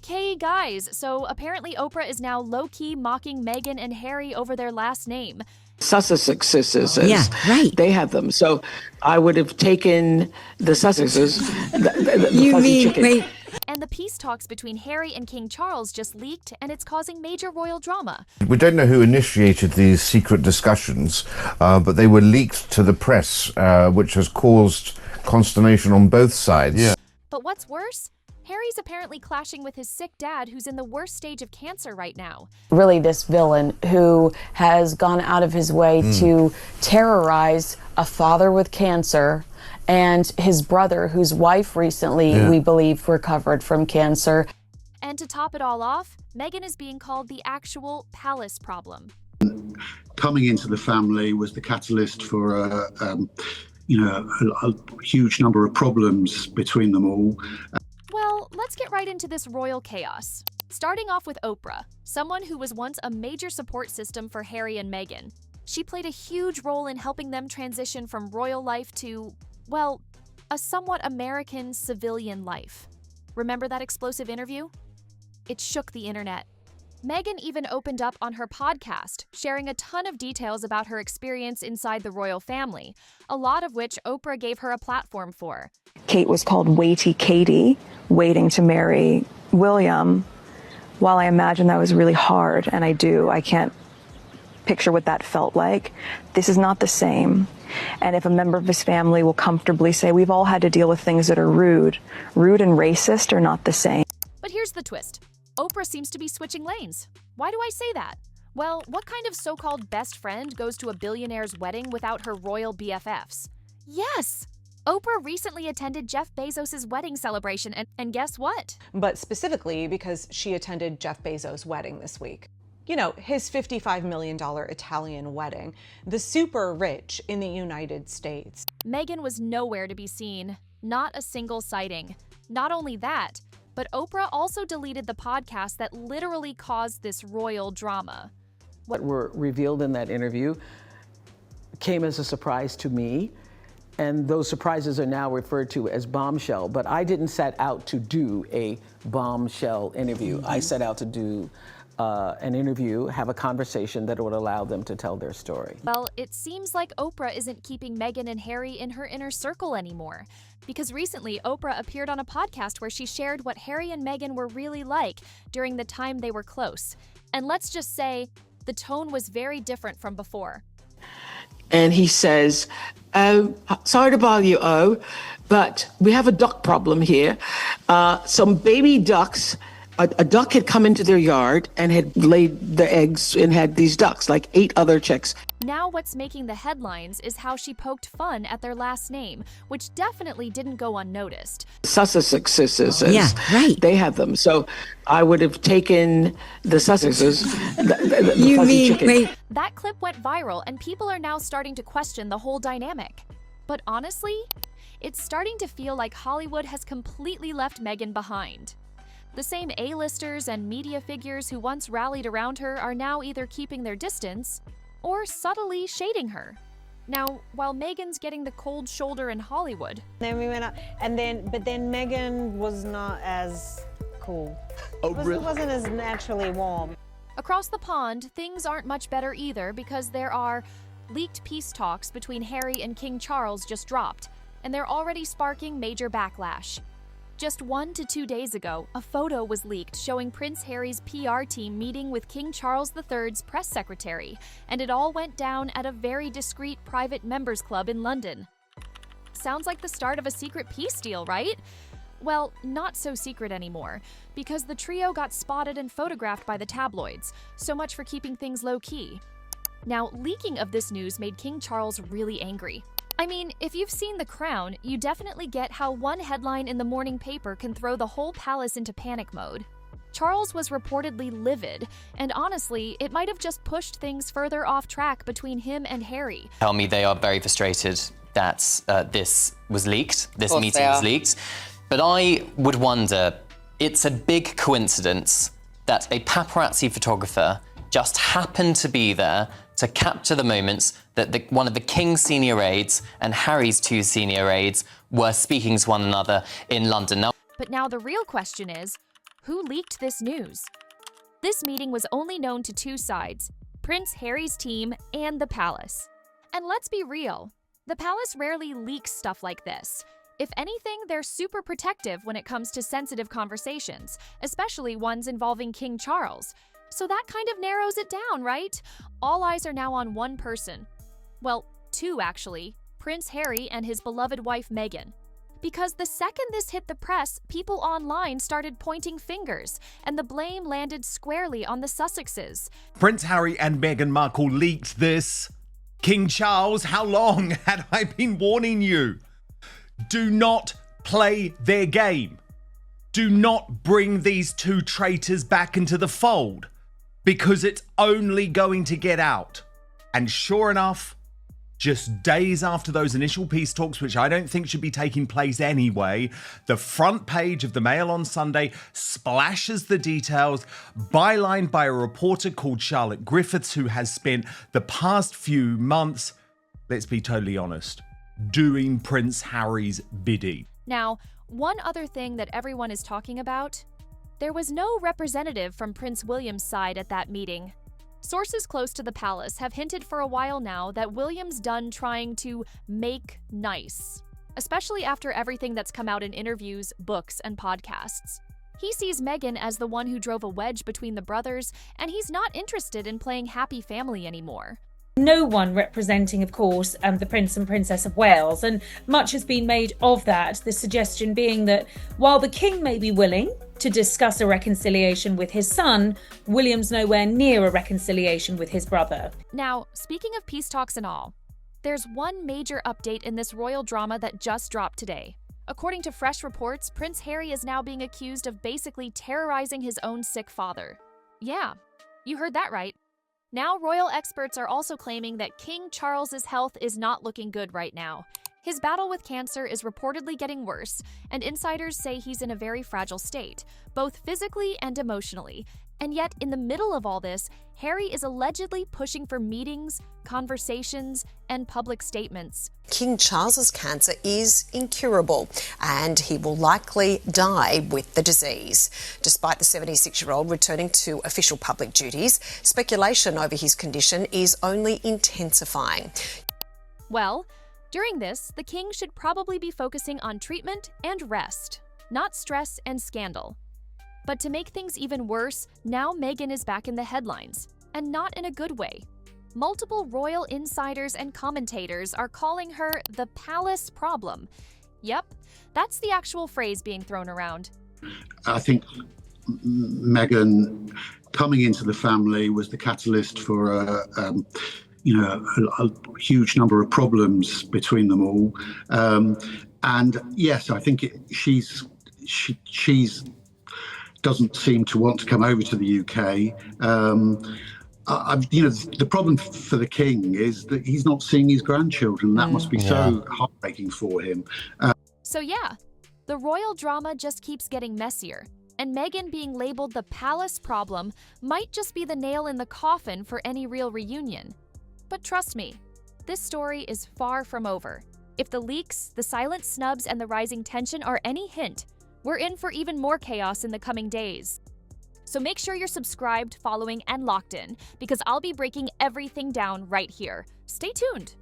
Okay, guys, so apparently Oprah is now low-key mocking Meghan and Harry over their last name. Sussexes. Yeah, right. They have them. So I would have taken the Sussexes, the You fuzzy mean, chicken. wait, And the peace talks between Harry and King Charles just leaked, and it's causing major royal drama. We don't know who initiated these secret discussions, but they were leaked to the press, which has caused consternation on both sides. Yeah. But what's worse? Harry's apparently clashing with his sick dad, who's in the worst stage of cancer right now. Really this villain who has gone out of his way to terrorize a father with cancer and his brother, whose wife recently, we believe, recovered from cancer. And to top it all off, Meghan is being called the actual palace problem. Coming into the family was the catalyst for a huge number of problems between them all. Well, let's get right into this royal chaos. Starting off with Oprah, someone who was once a major support system for Harry and Meghan. She played a huge role in helping them transition from royal life to, well, a somewhat American civilian life. Remember that explosive interview? It shook the internet. Meghan even opened up on her podcast, sharing a ton of details about her experience inside the royal family, a lot of which Oprah gave her a platform for. Kate was called Waity Katie, waiting to marry William. While I imagine that was really hard, and I can't picture what that felt like, this is not the same. And if a member of his family will comfortably say, we've all had to deal with things that are rude and racist are not the same. But here's the twist. Oprah seems to be switching lanes. Why do I say that? Well, what kind of so-called best friend goes to a billionaire's wedding without her royal BFFs? Yes! Oprah recently attended Jeff Bezos' wedding celebration, and guess what? But specifically because she attended Jeff Bezos' wedding this week. You know, his $55 million Italian wedding, the super rich in the United States. Meghan was nowhere to be seen. Not a single sighting. Not only that, but Oprah also deleted the podcast that literally caused this royal drama. What were revealed in that interview came as a surprise to me, and those surprises are now referred to as bombshell, but I didn't set out to do a bombshell interview. I set out to do an interview, have a conversation that would allow them to tell their story. Well, it seems like Oprah isn't keeping Meghan and Harry in her inner circle anymore. Because recently, Oprah appeared on a podcast where she shared what Harry and Meghan were really like during the time they were close. And let's just say, the tone was very different from before. And he says, oh, sorry to bother you, but we have a duck problem here. Some baby ducks, a duck had come into their yard and had laid the eggs and had these ducks, like 8 other chicks. Now what's making the headlines is how she poked fun at their last name, which definitely didn't go unnoticed. Sussexes. Yeah, right. They have them. So I would have taken the Sussexes, the you fuzzy mean, chicken. wait, That clip went viral, and people are now starting to question the whole dynamic. But honestly, it's starting to feel like Hollywood has completely left Meghan behind. The same A-listers and media figures who once rallied around her are now either keeping their distance or subtly shading her. Now, while Meghan's getting the cold shoulder in Hollywood, Then we went out, but then Meghan was not as cool. Oh, really? It wasn't as naturally warm. across the pond, things aren't much better either because there are leaked peace talks between Harry and King Charles just dropped, and they're already sparking major backlash. Just 1 to 2 days ago, a photo was leaked showing Prince Harry's PR team meeting with King Charles III's press secretary, and it all went down at a very discreet private members club in London. Sounds like the start of a secret peace deal, right? Well, not so secret anymore, because the trio got spotted and photographed by the tabloids, so much for keeping things low-key. Now, leaking of this news made King Charles really angry. I mean, if you've seen The Crown, you definitely get how one headline in the morning paper can throw the whole palace into panic mode. Charles was reportedly livid, and honestly, it might have just pushed things further off track between him and Harry. Tell me they are very frustrated that this was leaked, this meeting was leaked. But I would wonder, it's a big coincidence that a paparazzi photographer just happened to be there to capture the moments that one of the King's senior aides and Harry's 2 senior aides were speaking to one another in London. But now the real question is, Who leaked this news? This meeting was only known to two sides, Prince Harry's team and the palace. And let's be real, the palace rarely leaks stuff like this. If anything, they're super protective when it comes to sensitive conversations, especially ones involving King Charles. So that kind of narrows it down, right? All eyes are now on one person. Well, two actually, Prince Harry and his beloved wife Meghan. Because the second this hit the press, people online started pointing fingers, and the blame landed squarely on the Sussexes. Prince Harry and Meghan Markle leaked this. King Charles, how long had I been warning you? Do not play their game. Do not bring these two traitors back into the fold, because it's only going to get out. And sure enough, just days after those initial peace talks, which I don't think should be taking place anyway, the front page of the Mail on Sunday splashes the details, bylined by a reporter called Charlotte Griffiths, who has spent the past few months, let's be totally honest, doing Prince Harry's bidding. Now, one other thing that everyone is talking about, there was no representative from Prince William's side at that meeting. Sources close to the palace have hinted for a while now that William's done trying to make nice, especially after everything that's come out in interviews, books, and podcasts. He sees Meghan as the one who drove a wedge between the brothers, and he's not interested in playing happy family anymore. No one representing, of course, the Prince and Princess of Wales, and much has been made of that, the suggestion being that while the King may be willing to discuss a reconciliation with his son, William's nowhere near a reconciliation with his brother. Now, speaking of peace talks and all, there's one major update in this royal drama that just dropped today. According to fresh reports, Prince Harry is now being accused of basically terrorizing his own sick father. Yeah, you heard that right. Now, royal experts are also claiming that King Charles's health is not looking good right now. His battle with cancer is reportedly getting worse, and insiders say he's in a very fragile state, both physically and emotionally. And yet, in the middle of all this, Harry is allegedly pushing for meetings, conversations, and public statements. King Charles's cancer is incurable, and he will likely die with the disease. Despite the 76-year-old returning to official public duties, speculation over his condition is only intensifying. Well, during this, the king should probably be focusing on treatment and rest, not stress and scandal. But to make things even worse, now Meghan is back in the headlines, and not in a good way. Multiple royal insiders and commentators are calling her the palace problem. Yep, that's the actual phrase being thrown around. I think Meghan coming into the family was the catalyst for a huge number of problems between them all. And yes, I think she's doesn't seem to want to come over to the UK. The problem for the king is that he's not seeing his grandchildren. That must be so heartbreaking for him. So yeah, the royal drama just keeps getting messier, and Meghan being labeled the palace problem might just be the nail in the coffin for any real reunion. But trust me, this story is far from over. If the leaks, the silent snubs, and the rising tension are any hint, we're in for even more chaos in the coming days. So make sure you're subscribed, following, and locked in, because I'll be breaking everything down right here. Stay tuned.